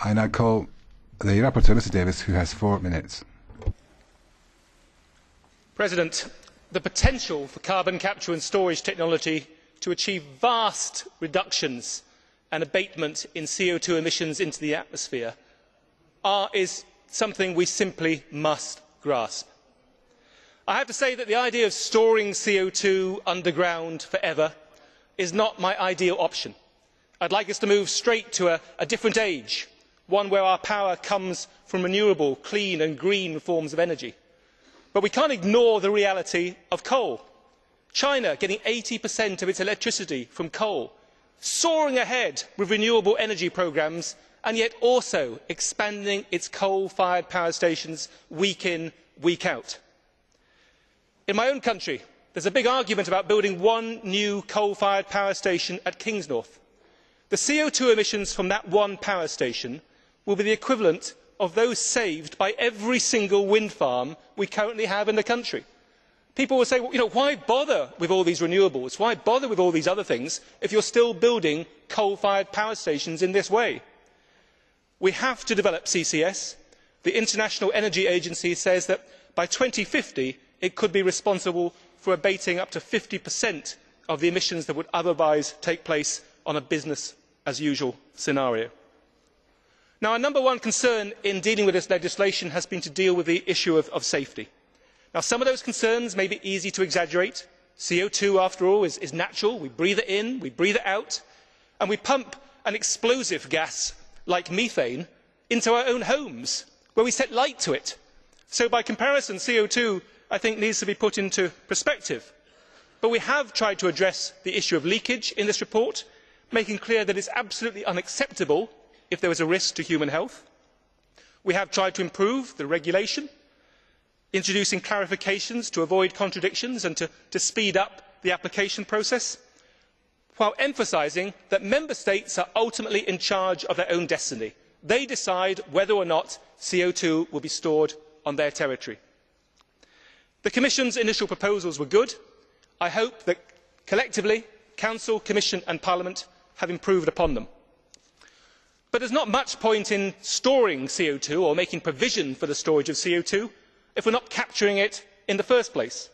I now call the rapporteur, Mr Davies, who has 4 minutes. President, the potential for carbon capture and storage technology to achieve vast reductions and abatement in CO2 emissions into the atmosphere is something we simply must grasp. I have to say that the idea of storing CO2 underground forever is not my ideal option. I would like us to move straight to a different age, one where our power comes from renewable, clean and green forms of energy. But we cannot ignore the reality of coal. China getting 80% of its electricity from coal, soaring ahead with renewable energy programmes, and yet also expanding its coal-fired power stations week in, week out. In my own country, there is a big argument about building one new coal-fired power station at Kingsnorth. The CO2 emissions from that one power station will be the equivalent of those saved by every single wind farm we currently have in the country. People will say, well, why bother with all these renewables? Why bother with all these other things if you are still building coal-fired power stations in this way? We have to develop CCS. The International Energy Agency says that by 2050 it could be responsible for abating up to 50% of the emissions that would otherwise take place on a business as usual scenario. Now, our number one concern in dealing with this legislation has been to deal with the issue of safety. Now, some of those concerns may be easy to exaggerate. CO2, after all, is natural. We breathe it in, we breathe it out, and we pump an explosive gas like methane into our own homes, where we set light to it. So by comparison, CO2, I think, needs to be put into perspective. But we have tried to address the issue of leakage in this report, making clear that it is absolutely unacceptable if there is a risk to human health. We have tried to improve the regulation, introducing clarifications to avoid contradictions and to speed up the application process, while emphasising that Member States are ultimately in charge of their own destiny. They decide whether or not CO2 will be stored on their territory. The Commission's initial proposals were good. I hope that collectively Council, Commission and Parliament have improved upon them. But there is not much point in storing CO2 or making provision for the storage of CO2 if we are not capturing it in the first place.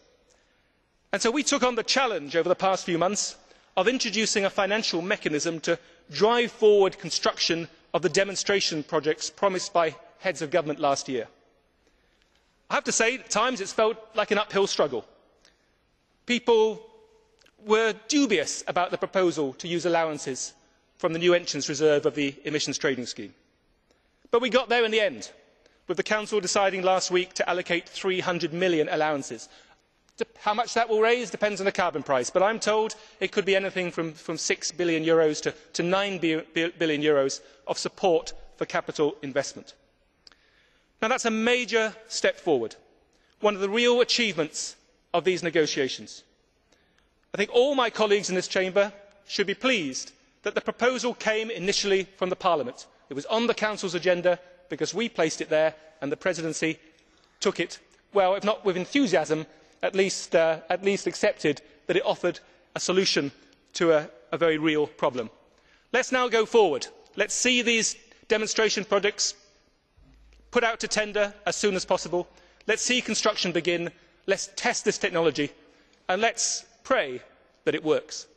And so we took on the challenge over the past few months of introducing a financial mechanism to drive forward construction of the demonstration projects promised by heads of government last year. I have to say, at times it has felt like an uphill struggle. People were dubious about the proposal to use allowances from the new entrants reserve of the emissions trading scheme. But we got there in the end, with the Council deciding last week to allocate 300 million allowances. How much that will raise depends on the carbon price, but I am told it could be anything from €6 billion to €9 billion of support for capital investment. Now, that is a major step forward, one of the real achievements of these negotiations. I think all my colleagues in this chamber should be pleased that the proposal came initially from Parliament. It was on the Council's agenda because we placed it there, and the Presidency took it, well, if not with enthusiasm, at least accepted that it offered a solution to a very real problem. Let us now go forward. Let us see these demonstration projects put out to tender as soon as possible. Let us see construction begin. Let us test this technology, and let us pray that it works.